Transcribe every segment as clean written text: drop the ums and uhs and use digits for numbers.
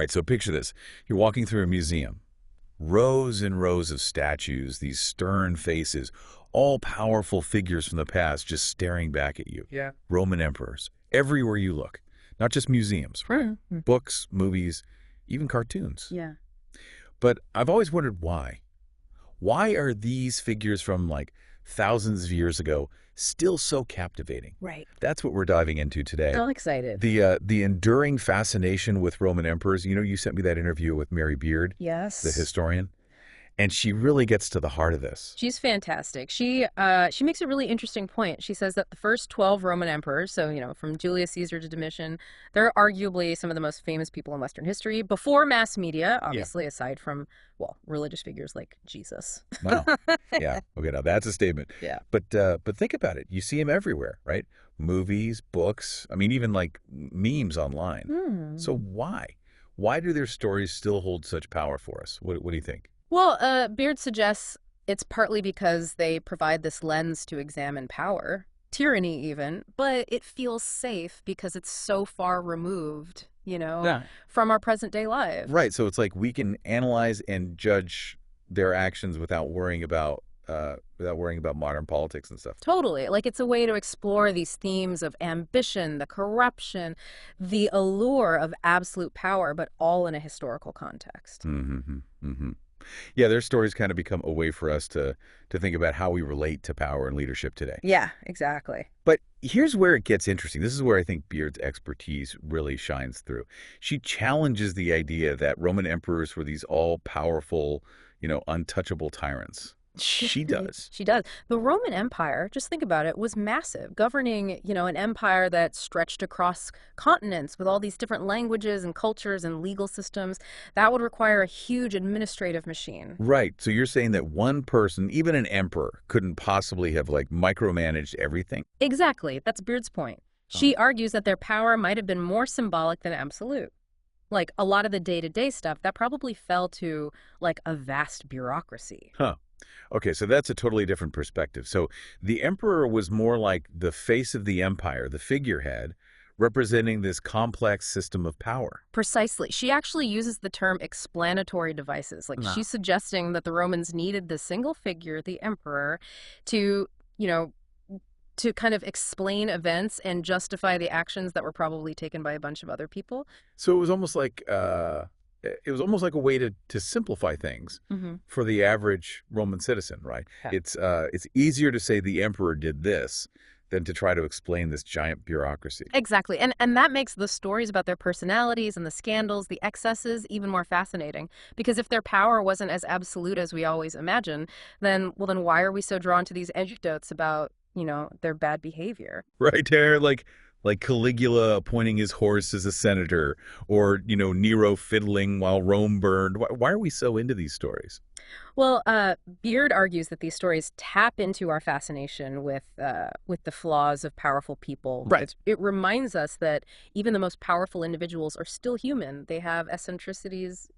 All right, so picture this. You're walking through a museum. Rows and rows of statues, these stern faces, all powerful figures from the past just staring back at you. Yeah. Roman emperors, everywhere you look. Not just museums, right? Books, movies, even cartoons. Yeah. But I've always wondered why. Why are these figures from like thousands of years ago still so captivating? Right. That's what we're diving into today. I'm excited. The enduring fascination with Roman emperors. You know, you sent me that interview with Mary Beard, Yes. the historian, and she really gets to the heart of this. She's fantastic. She makes a really interesting point. She says that the first 12 Roman emperors, so, from Julius Caesar to Domitian, they're arguably some of the most famous people in Western history before mass media, obviously, aside from, religious figures like Jesus. Wow. Yeah. Okay, now that's a statement. Yeah. But think about it. You see him everywhere, right? Movies, books, I mean, even like memes online. So why? Why do their stories still hold such power for us? What do you think? Well, Beard suggests it's partly because they provide this lens to examine power, tyranny even, but it feels safe because it's so far removed, from our present day lives. Right. So it's like we can analyze and judge their actions without worrying about modern politics and stuff. Totally. Like it's a way to explore these themes of ambition, the corruption, the allure of absolute power, but all in a historical context. Yeah, their stories kind of become a way for us to think about how we relate to power and leadership today. Yeah, exactly. But here's where it gets interesting. This is where I think Beard's expertise really shines through. She challenges the idea that Roman emperors were these all-powerful, untouchable tyrants. She does. She does. The Roman Empire, just think about it, was massive, governing, an empire that stretched across continents with all these different languages and cultures and legal systems. That would require a huge administrative machine. Right. So you're saying that one person, even an emperor, couldn't possibly have micromanaged everything? Exactly. That's Beard's point. She argues that their power might have been more symbolic than absolute. Like a lot of the day-to-day stuff, that probably fell to a vast bureaucracy. Huh. Okay, so that's a totally different perspective. So the emperor was more like the face of the empire, the figurehead, representing this complex system of power. Precisely. She actually uses the term explanatory devices. She's suggesting that the Romans needed the single figure, the emperor, to kind of explain events and justify the actions that were probably taken by a bunch of other people. So it was almost like a way to simplify things for the average Roman citizen, right? Yeah. It's easier to say the emperor did this than to try to explain this giant bureaucracy. Exactly. And that makes the stories about their personalities and the scandals, the excesses, even more fascinating. Because if their power wasn't as absolute as we always imagine, then why are we so drawn to these anecdotes about, their bad behavior? Right there, like Caligula appointing his horse as a senator, or, Nero fiddling while Rome burned. Why are we so into these stories? Well, Beard argues that these stories tap into our fascination with the flaws of powerful people. Right. It reminds us that even the most powerful individuals are still human. They have eccentricities,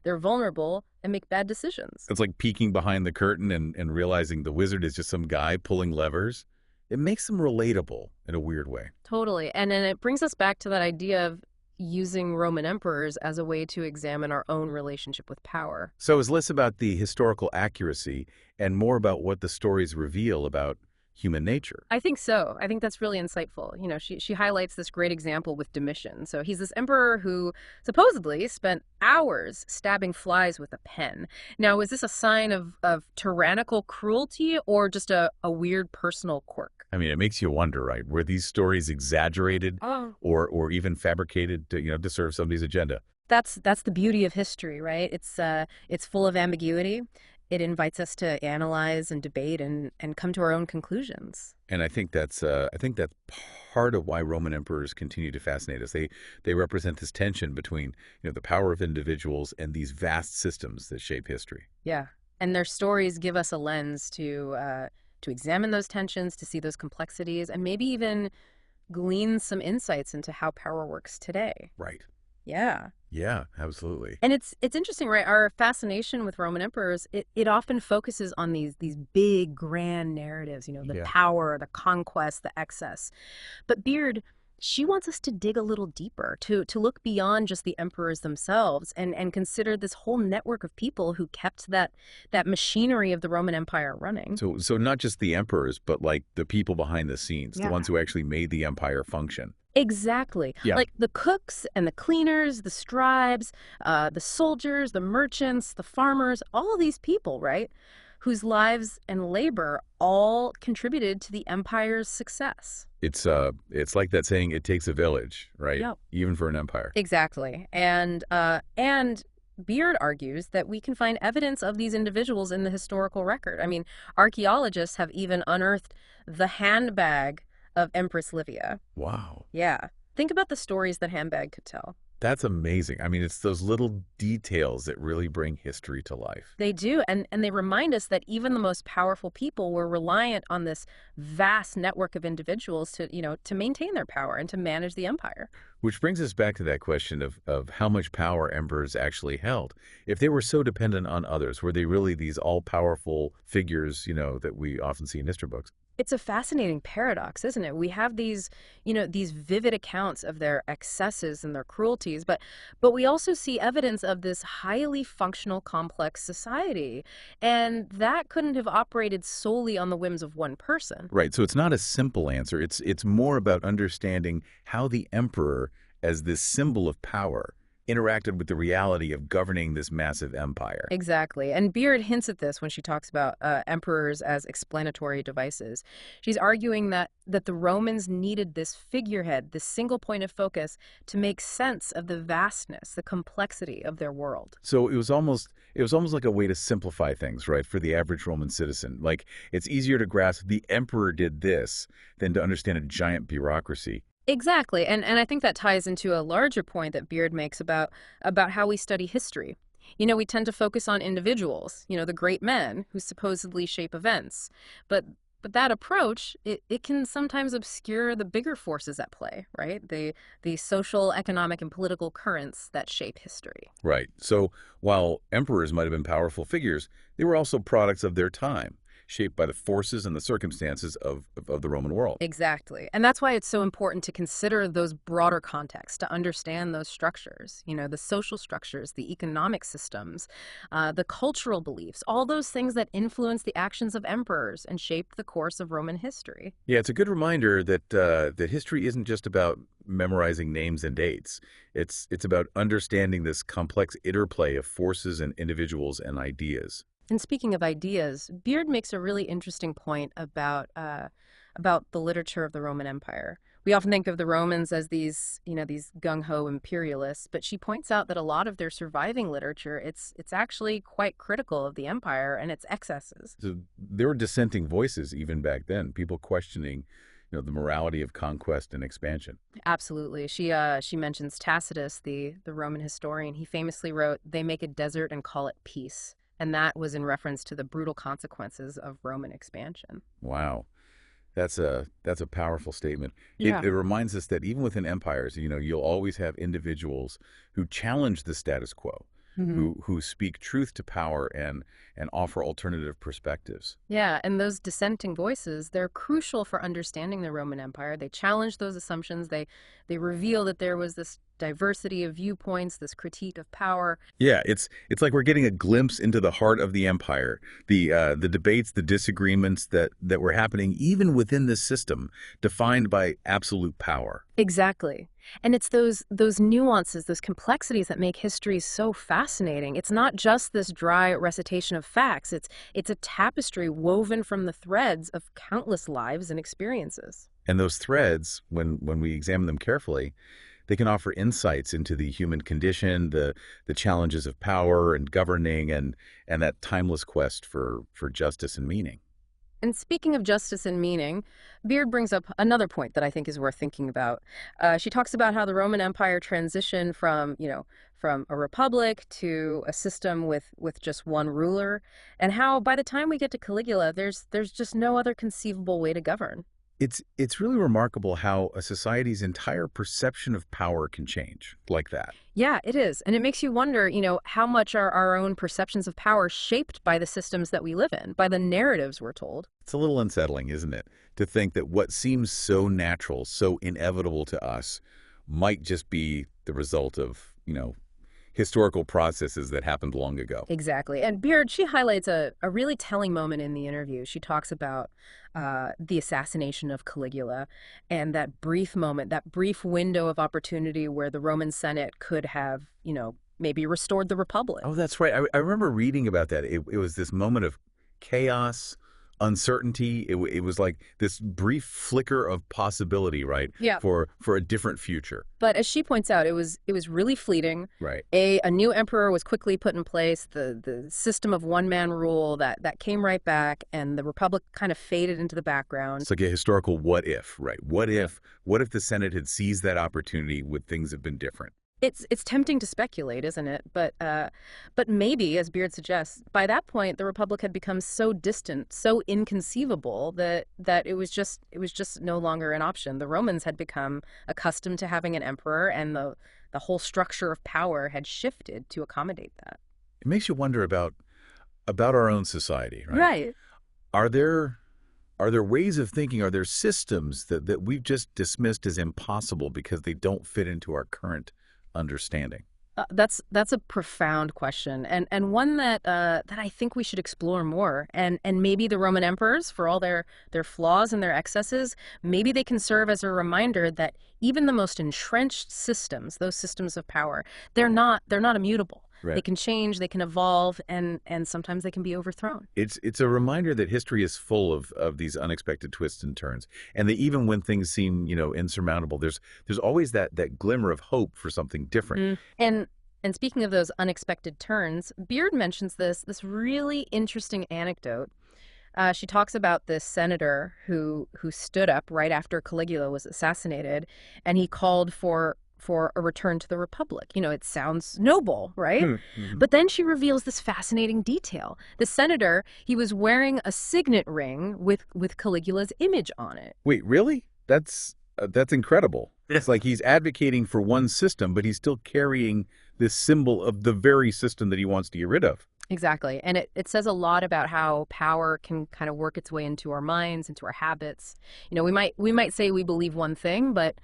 they're vulnerable and make bad decisions. It's like peeking behind the curtain and realizing the wizard is just some guy pulling levers. It makes them relatable in a weird way. Totally. And then it brings us back to that idea of using Roman emperors as a way to examine our own relationship with power. So it's less about the historical accuracy and more about what the stories reveal about human nature. I think so. I think that's really insightful. She highlights this great example with Domitian. So he's this emperor who supposedly spent hours stabbing flies with a pen. Now, is this a sign of tyrannical cruelty or just a weird personal quirk? I mean, it makes you wonder, right? Were these stories exaggerated or even fabricated to serve somebody's agenda? That's the beauty of history, right? It's full of ambiguity. It invites us to analyze and debate and come to our own conclusions. And I think that's part of why Roman emperors continue to fascinate us. They represent this tension between the power of individuals and these vast systems that shape history. Yeah, and their stories give us a lens to examine those tensions, to see those complexities, and maybe even glean some insights into how power works today. Right. Yeah. Yeah, absolutely. And it's interesting, right? Our fascination with Roman emperors, it often focuses on these big, grand narratives, the power, the conquest, the excess. But Beard, She wants us to dig a little deeper, to look beyond just the emperors themselves and consider this whole network of people who kept that machinery of the Roman Empire running. So not just the emperors, but like the people behind the scenes, the Yeah. ones who actually made the empire function. Exactly. Yeah. Like the cooks and the cleaners, the scribes, the soldiers, the merchants, the farmers, all of these people, right? Whose lives and labor all contributed to the empire's success. It's like that saying, it takes a village, right? Yep. Even for an empire. Exactly. And Beard argues that we can find evidence of these individuals in the historical record. I mean, archaeologists have even unearthed the handbag of Empress Livia. Wow. Yeah. Think about the stories that handbag could tell. That's amazing. I mean, it's those little details that really bring history to life. They do, and they remind us that even the most powerful people were reliant on this vast network of individuals to maintain their power and to manage the empire. Which brings us back to that question of how much power emperors actually held. If they were so dependent on others, were they really these all-powerful figures, that we often see in history books? It's a fascinating paradox, isn't it? We have these vivid accounts of their excesses and their cruelties, but we also see evidence of this highly functional, complex society. And that couldn't have operated solely on the whims of one person. Right. So it's not a simple answer. It's more about understanding how the emperor, as this symbol of power, interacted with the reality of governing this massive empire. Exactly. And Beard hints at this when she talks about emperors as explanatory devices. She's arguing that the Romans needed this figurehead, this single point of focus, to make sense of the vastness, the complexity of their world. So it was almost like a way to simplify things, right, for the average Roman citizen. Like, it's easier to grasp the emperor did this than to understand a giant bureaucracy. Exactly. And I think that ties into a larger point that Beard makes about how we study history. We tend to focus on individuals, the great men who supposedly shape events. But that approach, it can sometimes obscure the bigger forces at play, right? The social, economic, and political currents that shape history. Right. So while emperors might have been powerful figures, they were also products of their time, shaped by the forces and the circumstances of the Roman world. Exactly. And that's why it's so important to consider those broader contexts, to understand those structures, the social structures, the economic systems, the cultural beliefs, all those things that influence the actions of emperors and shape the course of Roman history. Yeah, it's a good reminder that history isn't just about memorizing names and dates. It's about understanding this complex interplay of forces and individuals and ideas. And speaking of ideas, Beard makes a really interesting point about the literature of the Roman Empire. We often think of the Romans as these gung-ho imperialists, but she points out that a lot of their surviving literature, it's actually quite critical of the empire and its excesses. So there were dissenting voices even back then, people questioning, the morality of conquest and expansion. Absolutely. She mentions Tacitus, the Roman historian. He famously wrote, "They make a desert and call it peace." And that was in reference to the brutal consequences of Roman expansion. Wow. That's a powerful statement. Yeah. It reminds us that even within empires, you'll always have individuals who challenge the status quo, Mhm. who speak truth to power and offer alternative perspectives. Yeah, and those dissenting voices, they're crucial for understanding the Roman Empire. They challenge those assumptions. They reveal that there was this diversity of viewpoints, this critique of power. Yeah, it's like we're getting a glimpse into the heart of the empire, the debates, the disagreements that were happening even within this system, defined by absolute power. Exactly. And it's those nuances, those complexities that make history so fascinating. It's not just this dry recitation of facts. It's a tapestry woven from the threads of countless lives and experiences. And those threads, when we examine them carefully, they can offer insights into the human condition, the challenges of power and governing, and that timeless quest for justice and meaning. And speaking of justice and meaning, Beard brings up another point that I think is worth thinking about. She talks about how the Roman Empire transitioned from a republic to a system with just one ruler, and how by the time we get to Caligula, there's just no other conceivable way to govern. It's really remarkable how a society's entire perception of power can change like that. Yeah, it is. And it makes you wonder, how much are our own perceptions of power shaped by the systems that we live in, by the narratives we're told? It's a little unsettling, isn't it, to think that what seems so natural, so inevitable to us, might just be the result of, historical processes that happened long ago. Exactly. And Beard, she highlights a really telling moment in the interview. She talks about the assassination of Caligula and that brief moment, that brief window of opportunity where the Roman Senate could have, maybe restored the Republic. Oh, that's right. I remember reading about that. It was this moment of chaos, uncertainty. It was like this brief flicker of possibility, right? Yeah. For a different future. But as she points out, it was really fleeting. Right. A new emperor was quickly put in place. The system of one-man rule that came right back, and the Republic kind of faded into the background. It's like a historical what if, right? What if the Senate had seized that opportunity, would things have been different? It's tempting to speculate, isn't it? But maybe, as Beard suggests, by that point the Republic had become so distant, so inconceivable that it was just no longer an option. The Romans had become accustomed to having an emperor, and the whole structure of power had shifted to accommodate that. It makes you wonder about our own society, right? Right. Are there ways of thinking, are there systems that we've just dismissed as impossible because they don't fit into our current understanding? That's a profound question, and one that I think we should explore more. And maybe the Roman emperors, for all their flaws and their excesses, maybe they can serve as a reminder that even the most entrenched systems, those systems of power, they're not immutable. Right. They can change, they can evolve, and sometimes they can be overthrown. It's a reminder that history is full of these unexpected twists and turns, and that even when things seem, insurmountable, there's always that glimmer of hope for something different. And speaking of those unexpected turns, Beard mentions this really interesting anecdote. She talks about this senator who stood up right after Caligula was assassinated, and he called for a return to the Republic. It sounds noble, right? Mm-hmm. But then she reveals this fascinating detail. The senator, he was wearing a signet ring with Caligula's image on it. Wait, really? That's incredible. It's like he's advocating for one system, but he's still carrying this symbol of the very system that he wants to get rid of. Exactly. And it says a lot about how power can kind of work its way into our minds, into our habits. We might say we believe one thing, but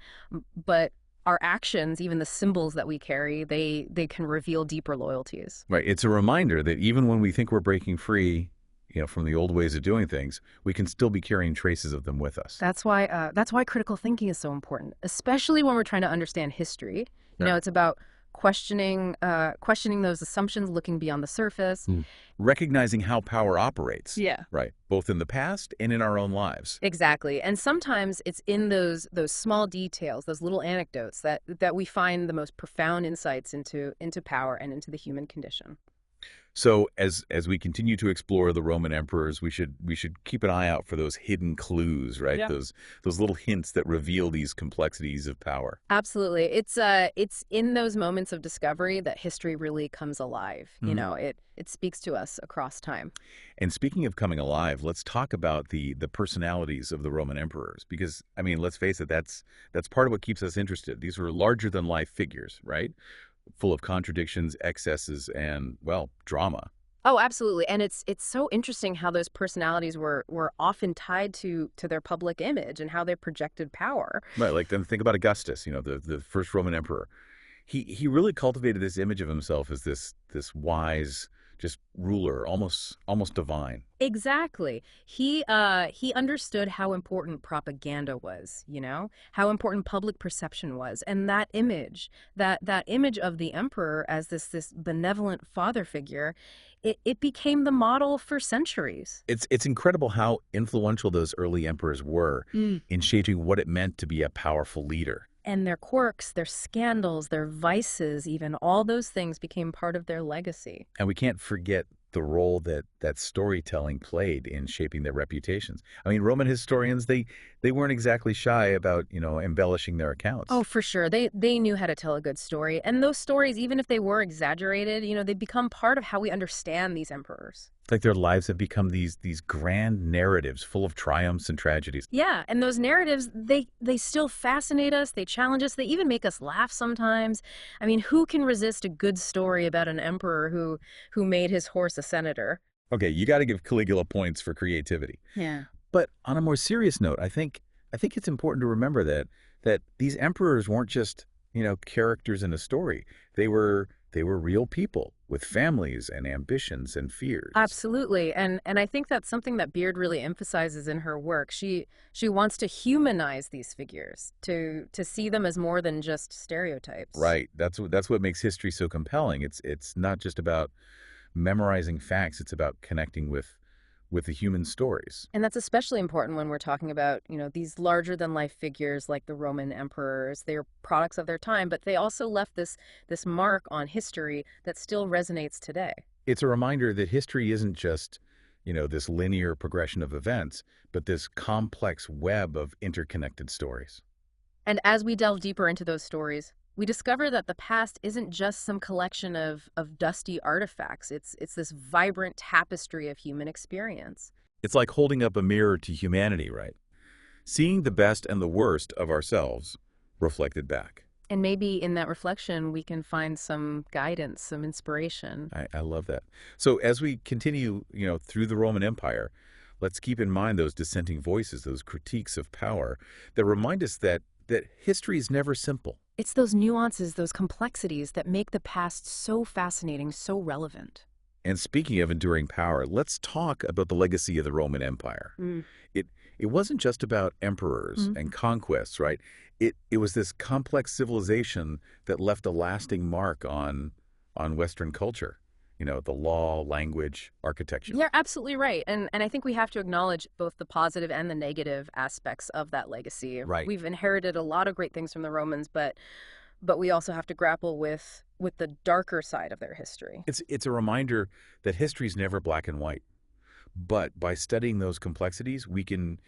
our actions, even the symbols that we carry, they can reveal deeper loyalties. Right. It's a reminder that even when we think we're breaking free, from the old ways of doing things, we can still be carrying traces of them with us. That's why critical thinking is so important, especially when we're trying to understand history. Yeah. It's about questioning those assumptions, looking beyond the surface. Recognizing how power operates. Yeah. Right. Both in the past and in our own lives. Exactly. And sometimes it's in those small details, those little anecdotes that we find the most profound insights into power and into the human condition. So as we continue to explore the Roman emperors, we should keep an eye out for those hidden clues, right? Yeah. Those little hints that reveal these complexities of power. Absolutely. It's in those moments of discovery that history really comes alive. It speaks to us across time. And speaking of coming alive, let's talk about the personalities of the Roman emperors, because let's face it, that's part of what keeps us interested. These were larger than life figures, right? Full of contradictions, excesses, and, well, drama. Oh, absolutely. And it's so interesting how those personalities were often tied to their public image and how they projected power. Right, like then think about Augustus, the first Roman emperor. He really cultivated this image of himself as this wise, just ruler, almost divine. Exactly. He understood how important propaganda was, how important public perception was. And that image, that image of the emperor as this benevolent father figure, it became the model for centuries. It's incredible how influential those early emperors were in shaping what it meant to be a powerful leader. And their quirks, their scandals, their vices, even all those things became part of their legacy. And we can't forget the role that storytelling played in shaping their reputations. Roman historians, they weren't exactly shy about, embellishing their accounts. Oh, for sure. They knew how to tell a good story. And those stories, even if they were exaggerated, they become part of how we understand these emperors. It's like their lives have become these grand narratives full of triumphs and tragedies. Yeah, and those narratives, they still fascinate us, they challenge us, they even make us laugh sometimes. I mean, who can resist a good story about an emperor who made his horse a senator? Okay, you got to give Caligula points for creativity. Yeah. But on a more serious note, I think it's important to remember that these emperors weren't just, characters in a story. They were real people with families and ambitions and fears. Absolutely. And I think that's something that Beard really emphasizes in her work. She wants to humanize these figures, to see them as more than just stereotypes. Right. That's what makes history so compelling. It's not just about memorizing facts, it's about connecting with the human stories. And that's especially important when we're talking about, these larger than life figures like the Roman emperors. They're products of their time, but they also left this mark on history that still resonates today. It's a reminder that history isn't just, this linear progression of events, but this complex web of interconnected stories. And as we delve deeper into those stories, we discover that the past isn't just some collection of dusty artifacts. It's this vibrant tapestry of human experience. It's like holding up a mirror to humanity, right? Seeing the best and the worst of ourselves reflected back. And maybe in that reflection, we can find some guidance, some inspiration. I love that. So as we continue, through the Roman Empire, let's keep in mind those dissenting voices, those critiques of power that remind us that history is never simple. It's those nuances, those complexities that make the past so fascinating, so relevant. And speaking of enduring power, let's talk about the legacy of the Roman Empire. Mm. It wasn't just about emperors and conquests, right? It was this complex civilization that left a lasting mark on Western culture. The law, language, architecture. You're absolutely right. And I think we have to acknowledge both the positive and the negative aspects of that legacy. Right. We've inherited a lot of great things from the Romans, but we also have to grapple with the darker side of their history. It's a reminder that history is never black and white. But by studying those complexities, we can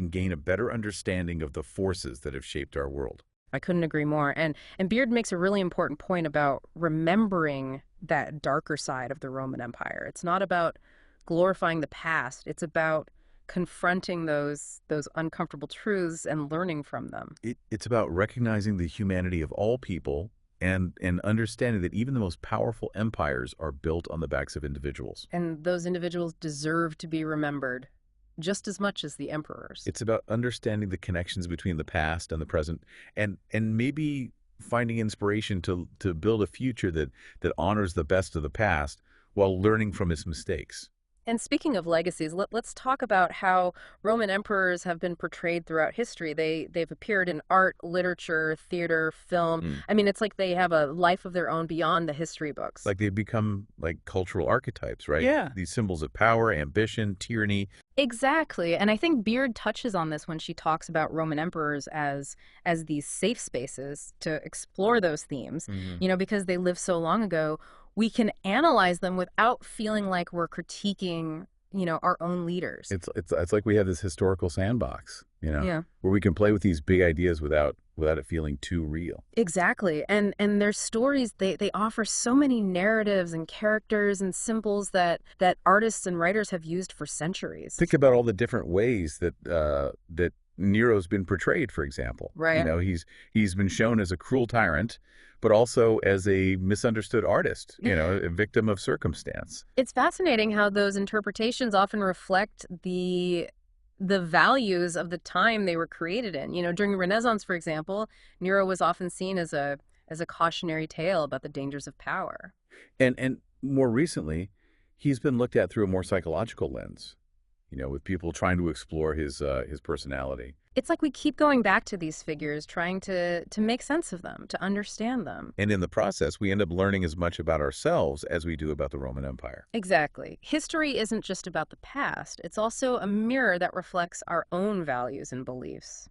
gain a better understanding of the forces that have shaped our world. I couldn't agree more. And Beard makes a really important point about remembering that darker side of the Roman Empire. It's not about glorifying the past. It's about confronting those uncomfortable truths and learning from them. It's about recognizing the humanity of all people and understanding that even the most powerful empires are built on the backs of individuals. And those individuals deserve to be remembered just as much as the emperors. It's about understanding the connections between the past and the present and maybe finding inspiration to build a future that honors the best of the past while learning from its mistakes. And speaking of legacies, let's talk about how Roman emperors have been portrayed throughout history. They've appeared in art, literature, theater, film. Mm. I mean, it's like they have a life of their own beyond the history books. Like they've become like cultural archetypes, right? Yeah. These symbols of power, ambition, tyranny. Exactly. And I think Beard touches on this when she talks about Roman emperors as these safe spaces to explore those themes, Mhm. because they lived so long ago. We can analyze them without feeling like we're critiquing, our own leaders. It's like we have this historical sandbox, Yeah. where we can play with these big ideas without it feeling too real. Exactly. And their stories, they offer so many narratives and characters and symbols that artists and writers have used for centuries. Think about all the different ways that Nero's been portrayed, for example. Right. He's been shown as a cruel tyrant, but also as a misunderstood artist, a victim of circumstance. It's fascinating how those interpretations often reflect the values of the time they were created in. During the Renaissance, for example, Nero was often seen as a cautionary tale about the dangers of power. And more recently, he's been looked at through a more psychological lens, with people trying to explore his personality. It's like we keep going back to these figures, trying to make sense of them, to understand them. And in the process, we end up learning as much about ourselves as we do about the Roman Empire. Exactly. History isn't just about the past. It's also a mirror that reflects our own values and beliefs.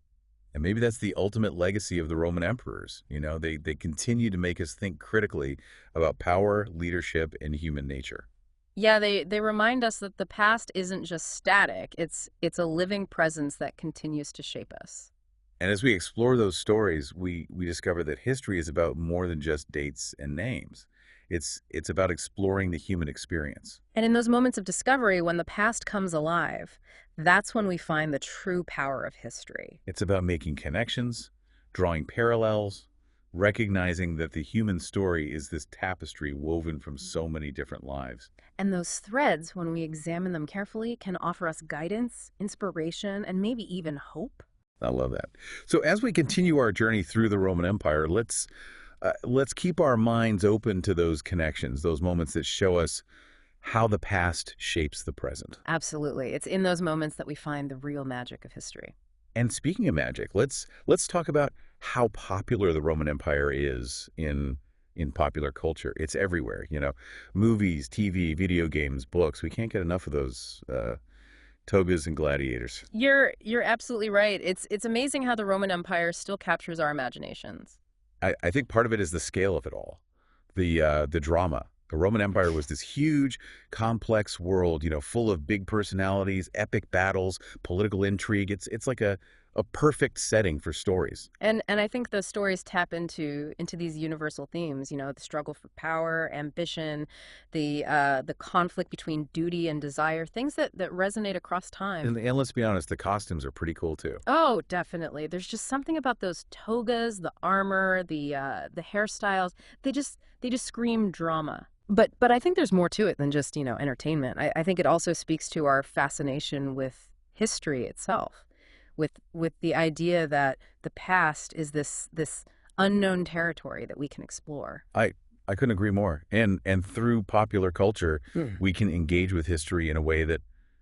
And maybe that's the ultimate legacy of the Roman emperors. They continue to make us think critically about power, leadership, and human nature. Yeah, they remind us that the past isn't just static. It's a living presence that continues to shape us. And as we explore those stories, we discover that history is about more than just dates and names. It's about exploring the human experience. And in those moments of discovery, when the past comes alive, that's when we find the true power of history. It's about making connections, drawing parallels, recognizing that the human story is this tapestry woven from so many different lives. And those threads, when we examine them carefully, can offer us guidance, inspiration, and maybe even hope. I love that. So as we continue our journey through the Roman Empire, let's keep our minds open to those connections, those moments that show us how the past shapes the present. Absolutely. It's in those moments that we find the real magic of history. And speaking of magic, let's talk about how popular the Roman Empire is in popular culture. It's everywhere, movies, TV, video games, books. We can't get enough of those togas and gladiators. You're absolutely right. It's amazing how the Roman Empire still captures our imaginations. I think part of it is the scale of it all, the drama. The Roman Empire was this huge, complex world, full of big personalities, epic battles, political intrigue. It's like a perfect setting for stories. And I think those stories tap into these universal themes, the struggle for power, ambition, the conflict between duty and desire, things that resonate across time. And let's be honest, the costumes are pretty cool too. Oh, definitely. There's just something about those togas, the armor, the hairstyles. They just scream drama. But I think there's more to it than just, entertainment. I think it also speaks to our fascination with history itself, with the idea that the past is this unknown territory that we can explore. I couldn't agree more. And through popular culture, Mm. we can engage with history in a way that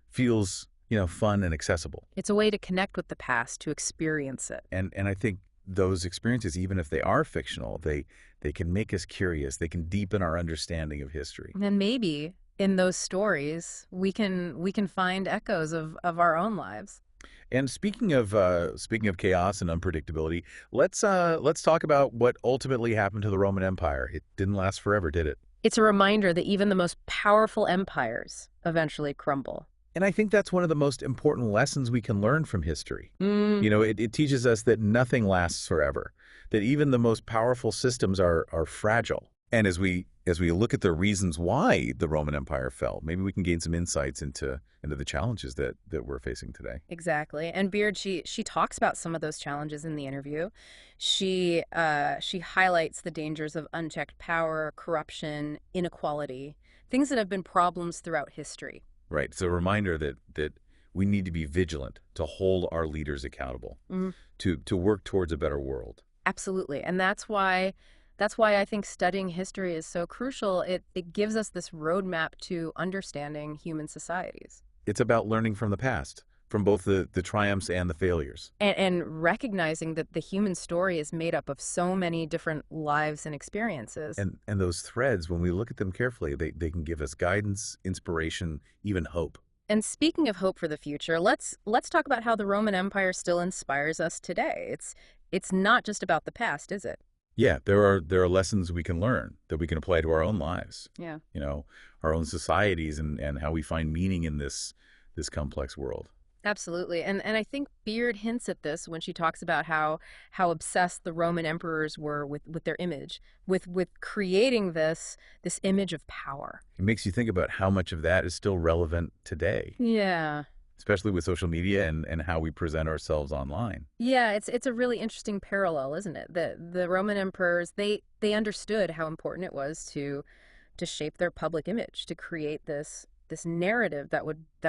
feels, fun and accessible. It's a way to connect with the past, to experience it. And I think those experiences, even if they are fictional, they can make us curious. They can deepen our understanding of history. And maybe in those stories, we can find echoes of our own lives. And speaking of chaos and unpredictability, let's talk about what ultimately happened to the Roman Empire. It didn't last forever, did it? It's a reminder that even the most powerful empires eventually crumble. And I think that's one of the most important lessons we can learn from history. Mm. It teaches us that nothing lasts forever, that even the most powerful systems are fragile. And as we look at the reasons why the Roman Empire fell, maybe we can gain some insights into the challenges that we're facing today. Exactly. And Beard, she talks about some of those challenges in the interview. She highlights the dangers of unchecked power, corruption, inequality, things that have been problems throughout history. Right. It's a reminder that we need to be vigilant, to hold our leaders accountable, Mm. to work towards a better world. Absolutely. And that's why I think studying history is so crucial. It gives us this roadmap to understanding human societies. It's about learning from the past, from both the triumphs and the failures. And recognizing that the human story is made up of so many different lives and experiences. And those threads, when we look at them carefully, they can give us guidance, inspiration, even hope. And speaking of hope for the future, let's talk about how the Roman Empire still inspires us today. It's not just about the past, is it? Yeah, there are lessons we can learn that we can apply to our own lives, Yeah. our own societies and how we find meaning in this complex world. Absolutely. And I think Beard hints at this when she talks about how obsessed the Roman emperors were with their image, with creating this image of power. It makes you think about how much of that is still relevant today, Yeah. especially with social media and how we present ourselves online. Yeah, it's a really interesting parallel, isn't it? The Roman emperors, they understood how important it was to shape their public image, to create this narrative that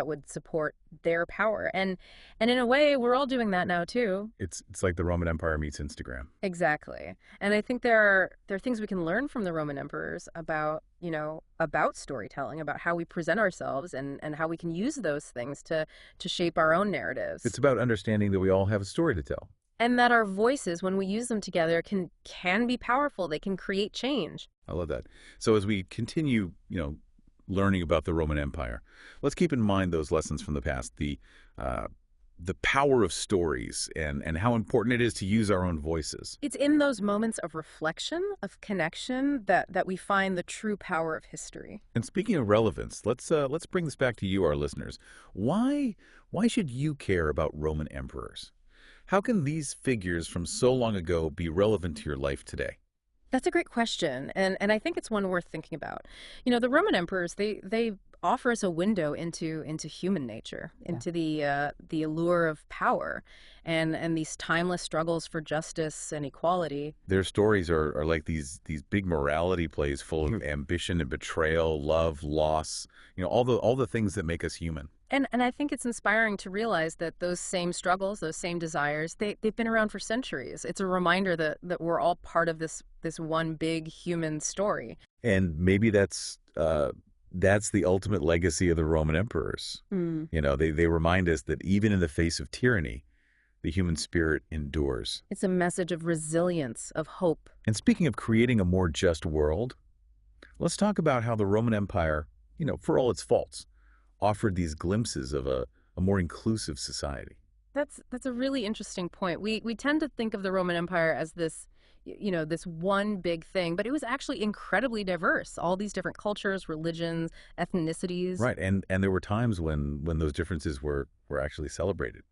would support their power. And in a way, we're all doing that now too. It's like the Roman Empire meets Instagram. Exactly. And I think there are things we can learn from the Roman emperors about storytelling, about how we present ourselves and how we can use those things to shape our own narratives. It's about understanding that we all have a story to tell. And that our voices, when we use them together, can be powerful. They can create change. I love that. So as we continue, learning about the Roman Empire, let's keep in mind those lessons from the past, the power of stories and how important it is to use our own voices. It's in those moments of reflection, of connection, that we find the true power of history. And speaking of relevance, let's bring this back to you, our listeners. Why should you care about Roman emperors? How can these figures from so long ago be relevant to your life today? That's a great question, and I think it's one worth thinking about. The Roman emperors, they offer us a window into human nature, Yeah. into the allure of power, and these timeless struggles for justice and equality. Their stories are like these big morality plays full of ambition and betrayal, love, loss, all the things that make us human. And I think it's inspiring to realize that those same struggles, those same desires, they've been around for centuries. It's a reminder that we're all part of this one big human story. And maybe that's the ultimate legacy of the Roman emperors. Mm. They remind us that even in the face of tyranny, the human spirit endures. It's a message of resilience, of hope. And speaking of creating a more just world, let's talk about how the Roman Empire, for all its faults, offered these glimpses of a more inclusive society. That's a really interesting point. We tend to think of the Roman Empire as this one big thing, but it was actually incredibly diverse. All these different cultures, religions, ethnicities. Right, and there were times when those differences were actually celebrated.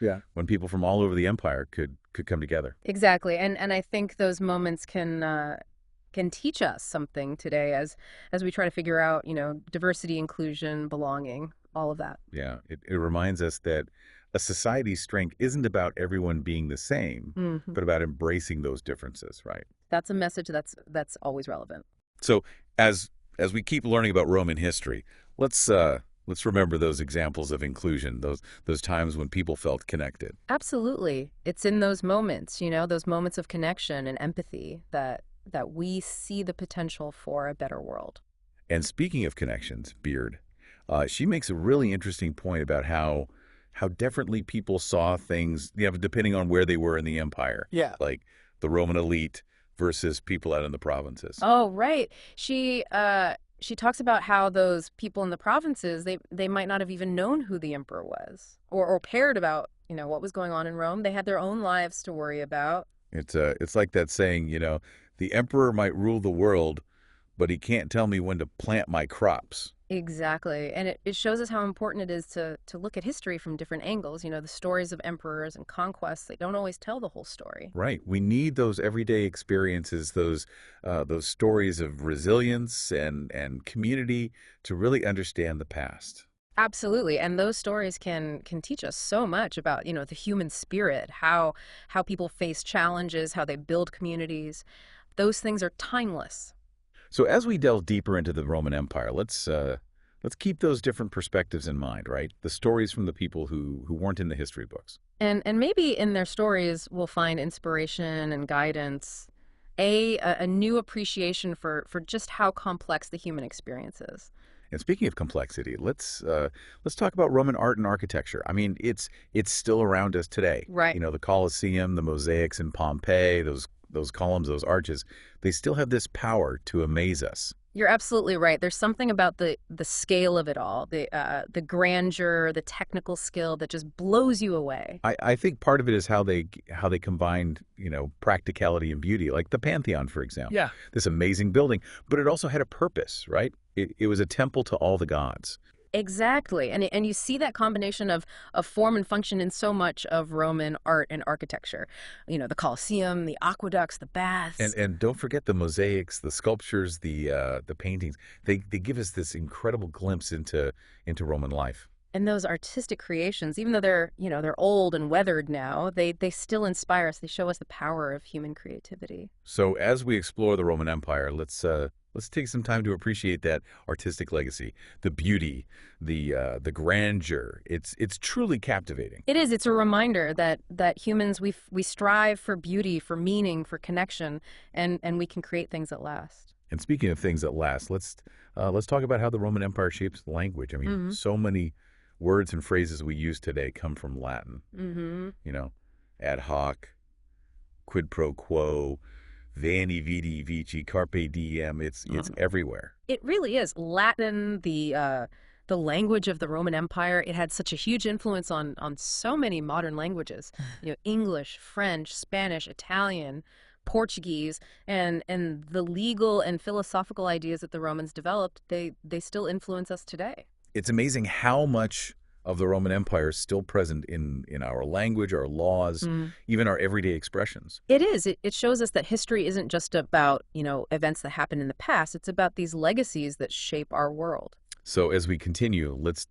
Yeah. When people from all over the empire could come together. Exactly. And I think those moments can teach us something today as we try to figure out, diversity, inclusion, belonging, all of that. Yeah, it reminds us that a society's strength isn't about everyone being the same, Hmm. but about embracing those differences, right? That's a message that's always relevant. So as we keep learning about Roman history, let's remember those examples of inclusion, those times when people felt connected. Absolutely. It's in those moments, those moments of connection and empathy that we see the potential for a better world. And speaking of connections, Beard, she makes a really interesting point about how differently people saw things, depending on where they were in the empire, Yeah. like the Roman elite versus people out in the provinces. Oh, right. She talks about how those people in the provinces, they might not have even known who the emperor was or cared about, what was going on in Rome. They had their own lives to worry about. It's like that saying, the emperor might rule the world, but he can't tell me when to plant my crops. Exactly. And it shows us how important it is to look at history from different angles. The stories of emperors and conquests, they don't always tell the whole story. Right. We need those everyday experiences, those stories of resilience and community to really understand the past. Absolutely. And those stories can teach us so much about, the human spirit, how people face challenges, how they build communities. Those things are timeless. So as we delve deeper into the Roman Empire, let's keep those different perspectives in mind, right? The stories from the people who weren't in the history books. And maybe in their stories we'll find inspiration and guidance, a new appreciation for just how complex the human experience is. And speaking of complexity, let's talk about Roman art and architecture. I mean, it's still around us today. Right. The Colosseum, the mosaics in Pompeii, those columns, those arches, they still have this power to amaze us. You're absolutely right. There's something about the scale of it all, the grandeur, the technical skill that just blows you away. I think part of it is how they combined, practicality and beauty, like the Pantheon, for example. Yeah. This amazing building, but it also had a purpose, right? It was a temple to all the gods. Exactly. And you see that combination of form and function in so much of Roman art and architecture. The Colosseum, the aqueducts, the baths. And don't forget the mosaics, the sculptures, the paintings. They give us this incredible glimpse into Roman life. And those artistic creations, even though they're old and weathered now, they still inspire us. They show us the power of human creativity. So as we explore the Roman Empire, let's take some time to appreciate that artistic legacy, the beauty, the grandeur. It's truly captivating. It is. It's a reminder that humans we strive for beauty, for meaning, for connection, and we can create things that last. And speaking of things that last, let's talk about how the Roman Empire shapes language. I mean, Mm-hmm. so many words and phrases we use today come from Latin. Mm-hmm. Ad hoc, quid pro quo, veni vidi vici, carpe diem. It's everywhere. It really is. Latin, the language of the Roman Empire, it had such a huge influence on so many modern languages. English, French, Spanish, Italian, Portuguese, and the legal and philosophical ideas that the Romans developed, they still influence us today. It's amazing how much of the Roman Empire is still present in our language, our laws, even our everyday expressions. It is. It shows us that history isn't just about, events that happened in the past. It's about these legacies that shape our world. So as we continue, let's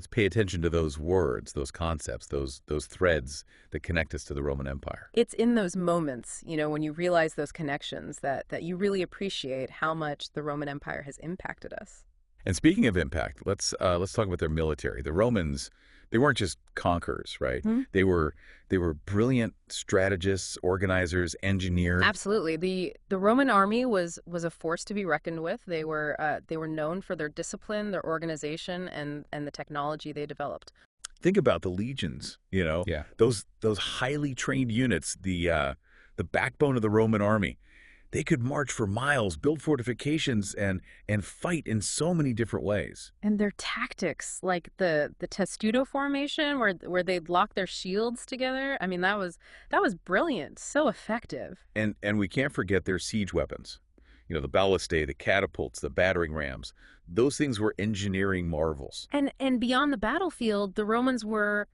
pay attention to those words, those concepts, those threads that connect us to the Roman Empire. It's in those moments, when you realize those connections that you really appreciate how much the Roman Empire has impacted us. And speaking of impact, let's talk about their military. The Romans, they weren't just conquerors, right? Hmm. They were brilliant strategists, organizers, engineers. Absolutely. The Roman army was a force to be reckoned with. They were known for their discipline, their organization, and the technology they developed. Think about the legions, Yeah. those highly trained units, the backbone of the Roman army. They could march for miles, build fortifications, and fight in so many different ways. And their tactics, like the testudo formation, where they'd lock their shields together. I mean, that was brilliant, so effective. And we can't forget their siege weapons. The ballistae, the catapults, the battering rams. Those things were engineering marvels. And beyond the battlefield, the Romans were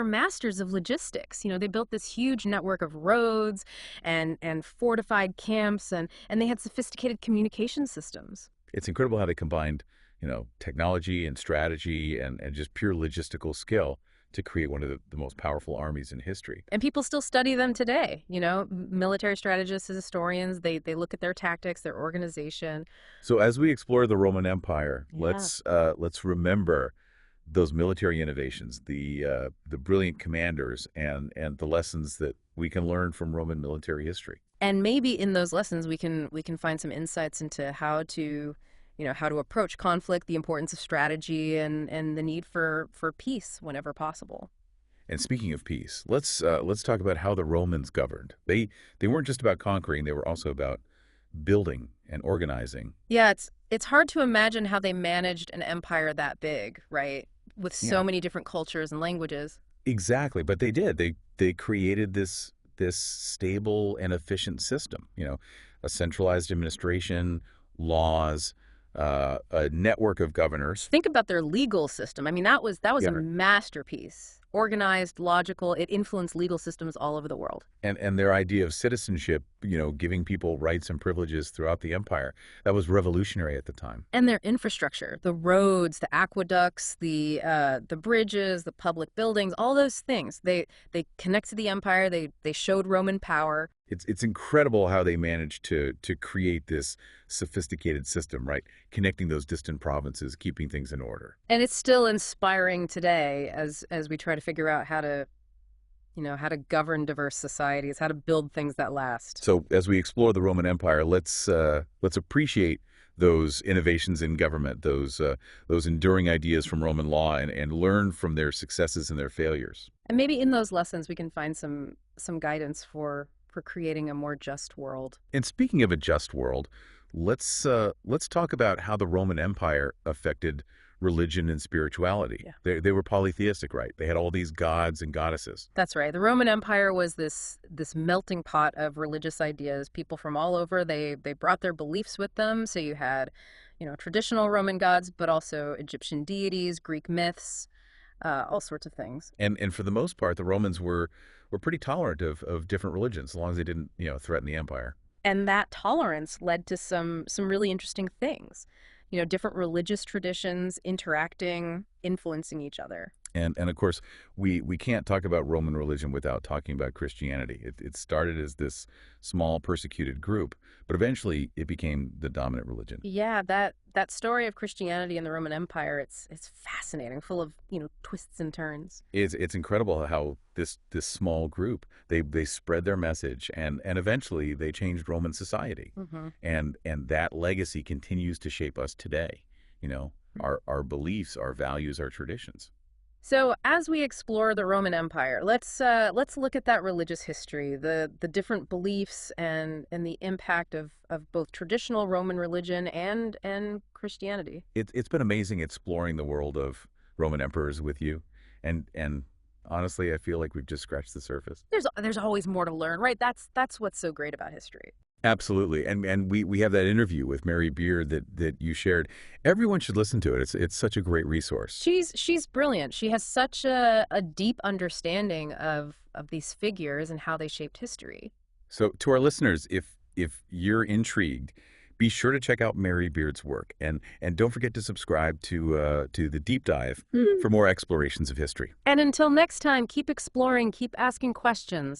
masters of logistics. They built this huge network of roads and fortified camps, and they had sophisticated communication systems. It's incredible how they combined, technology and strategy and just pure logistical skill to create one of the most powerful armies in history. And people still study them today. Military strategists and historians, they look at their tactics, their organization. So as we explore the Roman Empire, Yeah. let's remember those military innovations, the brilliant commanders, and the lessons that we can learn from Roman military history. And maybe in those lessons we can find some insights into how to approach conflict, the importance of strategy, and the need for peace whenever possible. And speaking of peace, let's talk about how the Romans governed. They weren't just about conquering; they were also about building and organizing. Yeah, it's hard to imagine how they managed an empire that big, right? With so Yeah, many different cultures and languages. exactly. But they did. They created this stable and efficient system. A centralized administration, laws, a network of governors. Think about their legal system. I mean, that was Yeah, a masterpiece. Organized, logical. It influenced legal systems all over the world. and their idea of citizenship, giving people rights and privileges throughout the empire, that was revolutionary at the time. And their infrastructure, the roads, the aqueducts, the bridges, the public buildings, all those things. They connected the empire. They showed Roman power. It's incredible how they managed to create this sophisticated system, right? Connecting those distant provinces, keeping things in order. And it's still inspiring today as we try to figure out how to govern diverse societies, how to build things that last. So as we explore the Roman Empire, let's appreciate those innovations in government, those enduring ideas from Roman law, and learn from their successes and their failures. And maybe in those lessons we can find some guidance for creating a more just world. And speaking of a just world, let's talk about how the Roman Empire affected religion and spirituality. Yeah. They were polytheistic, right? They had all these gods and goddesses. That's right. The Roman Empire was this melting pot of religious ideas. People from all over, they brought their beliefs with them. So you had, traditional Roman gods, but also Egyptian deities, Greek myths, all sorts of things. And for the most part, the Romans were pretty tolerant of different religions, as long as they didn't, threaten the empire. And that tolerance led to some really interesting things. Different religious traditions interacting, influencing each other. And of course, we can't talk about Roman religion without talking about Christianity. It started as this small persecuted group, but eventually it became the dominant religion. Yeah, that story of Christianity in the Roman Empire, it's fascinating, full of, twists and turns. It's incredible how this small group, they spread their message, and eventually they changed Roman society. Hmm. And that legacy continues to shape us today. Our beliefs, our values, our traditions. So as we explore the Roman Empire, let's look at that religious history, the different beliefs and the impact of both traditional Roman religion and Christianity. It's been amazing exploring the world of Roman emperors with you, and honestly, I feel like we've just scratched the surface. There's always more to learn, right? That's what's so great about history. Absolutely. And we have that interview with Mary Beard that you shared. Everyone should listen to it. It's such a great resource. She's brilliant. She has such a deep understanding of these figures and how they shaped history. So to our listeners, if you're intrigued, be sure to check out Mary Beard's work and don't forget to subscribe to the deep dive for more explorations of history. And until next time, keep exploring, keep asking questions.